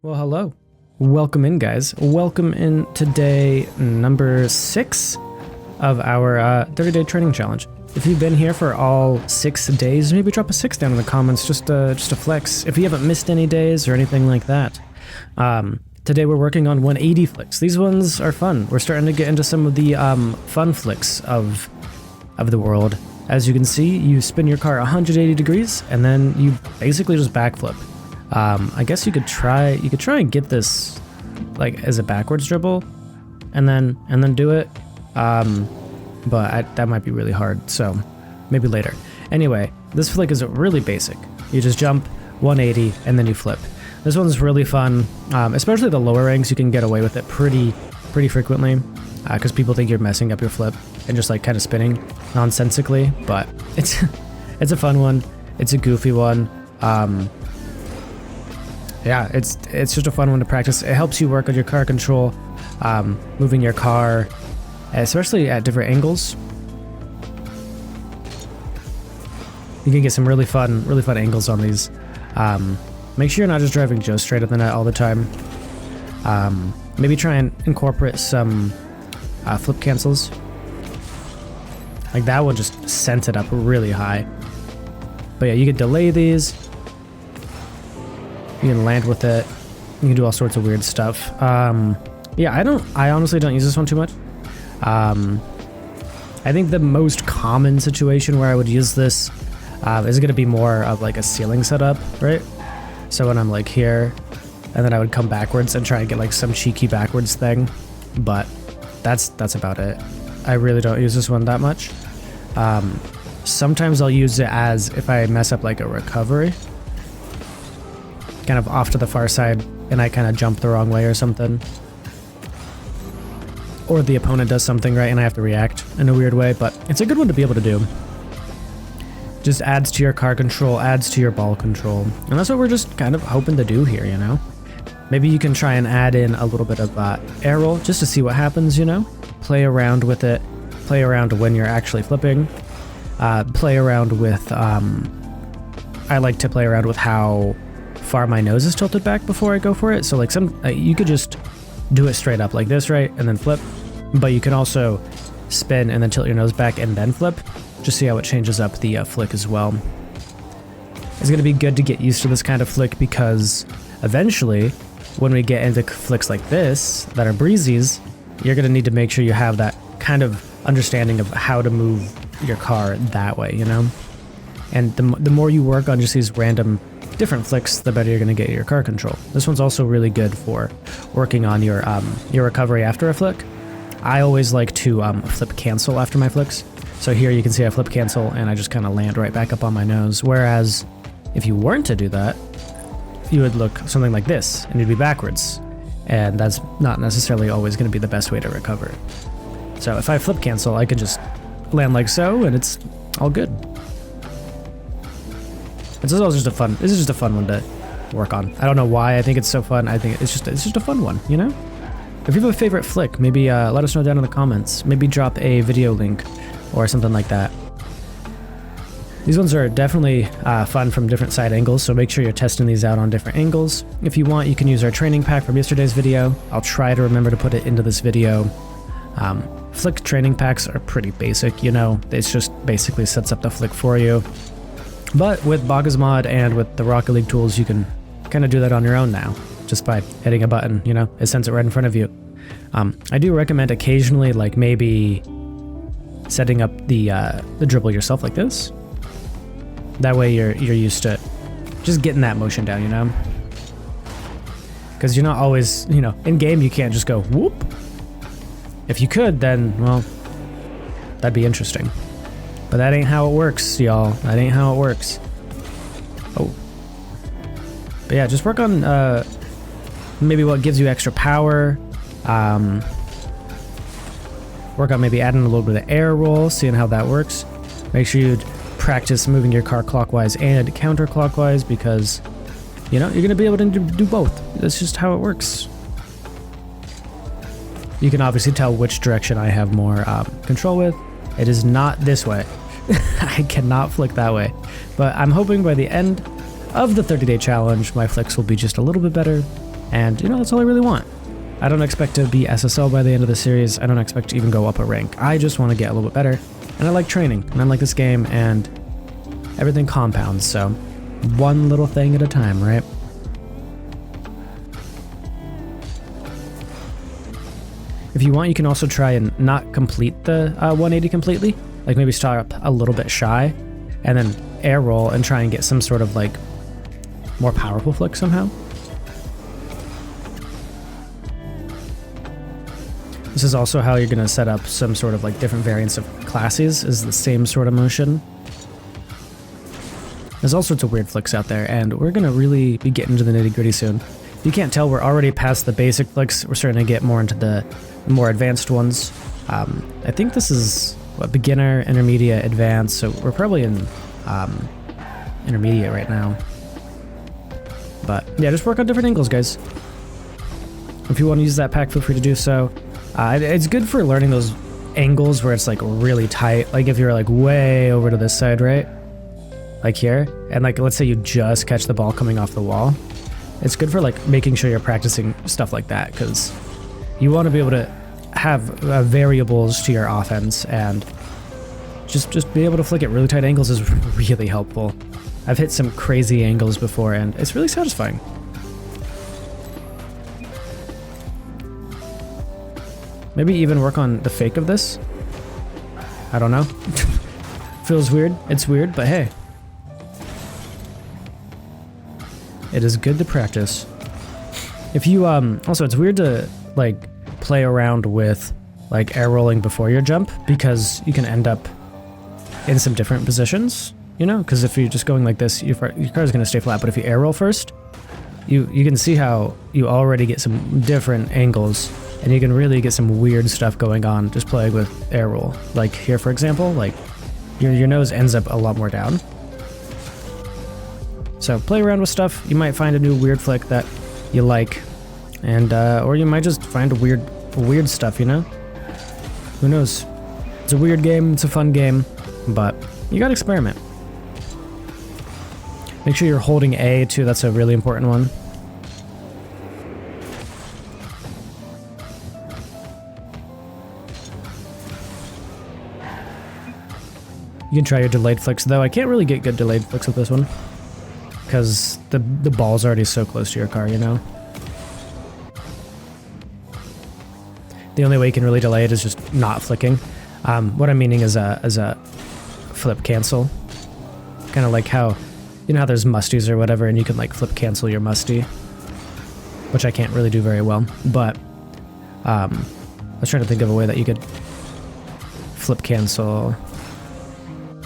Well, hello. Welcome in, guys. Welcome in to day number 6 of our 30-day training challenge. If you've been here for all 6 days, maybe drop a 6 down in the comments, just a flex. If you haven't missed any days or anything like that. Today we're working on 180 flicks. These ones are fun. We're starting to get into some of the fun flicks of the world. As you can see, you spin your car 180 degrees and then you basically just backflip. I guess you could try and get this like as a backwards dribble and then do it. But that might be really hard, so maybe later. Anyway, this flick is really basic. You just jump 180 and then you flip. This one's really fun, especially the lower ranks. You can get away with it pretty frequently because people think you're messing up your flip and just like kind of spinning nonsensically. But it's a fun one. It's a goofy one. Yeah, it's just a fun one to practice. It helps you work on your car control, moving your car, especially at different angles. You can get some really fun angles on these. Make sure you're not just driving just straight at the net all the time. Maybe try and incorporate some flip cancels. Like that one just sent it up really high. But yeah, you can delay these. You can land with it. You can do all sorts of weird stuff. Yeah, I honestly don't use this one too much. I think the most common situation where I would use this is going to be more of like a ceiling setup, right? So when I'm like here, and then I would come backwards and try and get like some cheeky backwards thing. But that's about it. I really don't use this one that much. Sometimes I'll use it as if I mess up like a recovery, kind of off to the far side, and I kind of jump the wrong way or something. Or the opponent does something right and I have to react in a weird way, but it's a good one to be able to do. Just adds to your car control, adds to your ball control. And that's what we're just kind of hoping to do here, you know? Maybe you can try and add in a little bit of air roll just to see what happens, you know? Play around with it. Play around when you're actually flipping. Play around with... I like to play around with how far my nose is tilted back before I go for it. So like you could just do it straight up like this, right? And then flip. But you can also spin and then tilt your nose back and then flip. Just see how it changes up the flick as well. It's going to be good to get used to this kind of flick because eventually when we get into flicks like this that are breezies, you're going to need to make sure you have that kind of understanding of how to move your car that way, you know? And the more you work on just these random different flicks, the better you're going to get your car control. This one's also really good for working on your recovery after a flick. I always like to flip cancel after my flicks. So here you can see I flip cancel and I just kind of land right back up on my nose. Whereas if you weren't to do that, you would look something like this and you'd be backwards. And that's not necessarily always going to be the best way to recover. So if I flip cancel, I can just land like so and it's all good. This is just a fun one to work on. I don't know why I think it's so fun. I think it's just a fun one, you know? If you have a favorite flick, maybe let us know down in the comments. Maybe drop a video link or something like that. These ones are definitely fun from different side angles, so make sure you're testing these out on different angles. If you want, you can use our training pack from yesterday's video. I'll try to remember to put it into this video. Flick training packs are pretty basic, you know? It just basically sets up the flick for you. But with Baga's mod and with the Rocket League tools, you can kind of do that on your own now, just by hitting a button, you know, it sends it right in front of you. I do recommend occasionally, like maybe setting up the dribble yourself like this. That way you're used to just getting that motion down, you know? Because you're not always, you know, in game you can't just go whoop. If you could, then, well, that'd be interesting. But that ain't how it works, y'all. That ain't how it works. Oh. But yeah, just work on maybe what gives you extra power. Work on maybe adding a little bit of air roll, seeing how that works. Make sure you practice moving your car clockwise and counterclockwise because, you know, you're going to be able to do both. That's just how it works. You can obviously tell which direction I have more control with. It is not this way. I cannot flick that way. But I'm hoping by the end of the 30-day challenge, my flicks will be just a little bit better. And, you know, that's all I really want. I don't expect to be SSL by the end of the series. I don't expect to even go up a rank. I just want to get a little bit better. And I like training, and I like this game, and everything compounds, so one little thing at a time, right? If you want, you can also try and not complete the 180 completely. Like maybe start up a little bit shy, and then air roll and try and get some sort of like more powerful flick somehow. This is also how you're going to set up some sort of like different variants of classes, is the same sort of motion. There's all sorts of weird flicks out there, and we're going to really be getting into the nitty gritty soon. If you can't tell, we're already past the basic flicks. We're starting to get more into the more advanced ones. I think this is what, beginner, intermediate, advanced, so we're probably in intermediate right now. But yeah, just work on different angles, guys. If you want to use that pack, feel free to do so. It's good for learning those angles where it's like really tight. Like if you're like way over to this side, right? Like here. And like, let's say you just catch the ball coming off the wall. It's good for like making sure you're practicing stuff like that, because you want to be able to have variables to your offense, and just be able to flick at really tight angles is really helpful. I've hit some crazy angles before, and it's really satisfying. Maybe even work on the fake of this. I don't know. Feels weird. It's weird, but hey. It is good to practice. If you, also it's weird to like play around with like air rolling before your jump, because you can end up in some different positions, you know? Because if you're just going like this, your car is going to stay flat, but if you air roll first, you can see how you already get some different angles, and you can really get some weird stuff going on just playing with air roll. Like here, for example, like your nose ends up a lot more down. So play around with stuff. You might find a new weird flick that you like, and or you might just find weird stuff, you know? Who knows? It's a weird game, it's a fun game, but you gotta experiment. Make sure you're holding A too, that's a really important one. You can try your delayed flicks, though I can't really get good delayed flicks with this one, because the ball's already so close to your car, you know? The only way you can really delay it is just not flicking. What I'm meaning is a flip cancel. Kind of like how, you know how there's musties or whatever, and you can like flip cancel your musty, which I can't really do very well, but I was trying to think of a way that you could flip cancel.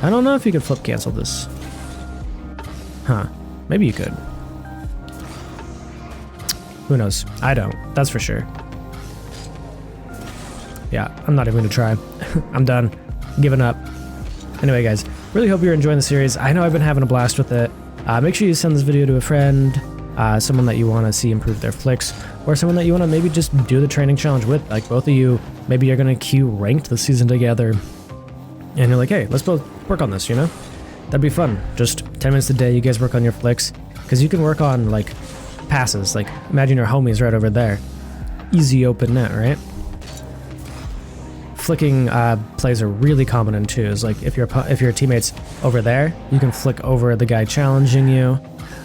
I don't know if you could flip cancel this. Huh. Maybe you could. Who knows? I don't. That's for sure. Yeah, I'm not even going to try. I'm done. Giving up. Anyway, guys, really hope you're enjoying the series. I know I've been having a blast with it. Make sure you send this video to a friend, someone that you want to see improve their flicks, or someone that you want to maybe just do the training challenge with. Like both of you, maybe you're going to queue ranked this season together, and you're like, hey, let's both work on this, you know? That'd be fun. Just 10 minutes a day, you guys work on your flicks, because you can work on like passes. Like imagine your homies right over there. Easy open net, right? Flicking plays are really common in twos. Like if your teammate's over there, you can flick over the guy challenging you.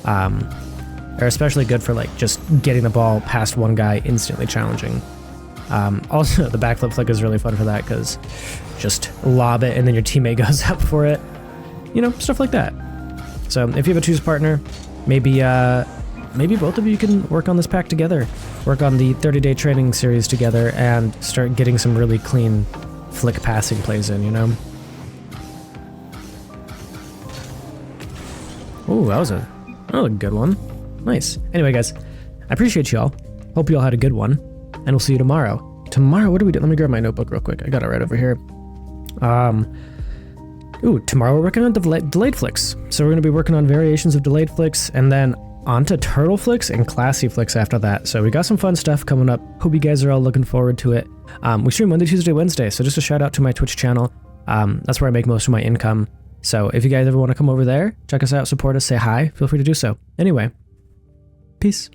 They're especially good for like just getting the ball past one guy instantly challenging. Also, the backflip flick is really fun for that, because just lob it and then your teammate goes up for it. You know, stuff like that. So if you have a twos partner, maybe both of you can work on this pack together. Work on the 30-day training series together and start getting some really clean flick passing plays in, you know? Ooh, that was a good one. Nice. Anyway, guys, I appreciate y'all. Hope you all had a good one, and we'll see you tomorrow. Tomorrow, what do we do? Let me grab my notebook real quick. I got it right over here. Ooh, tomorrow we're working on delayed flicks. So we're going to be working on variations of delayed flicks, and then onto turtle flicks and classy flicks after that. So we got some fun stuff coming up. Hope you guys are all looking forward to it. We stream Monday, Tuesday, Wednesday. So just a shout out to my Twitch channel. That's where I make most of my income. So if you guys ever want to come over there, check us out, support us, say hi, feel free to do so. Anyway, peace.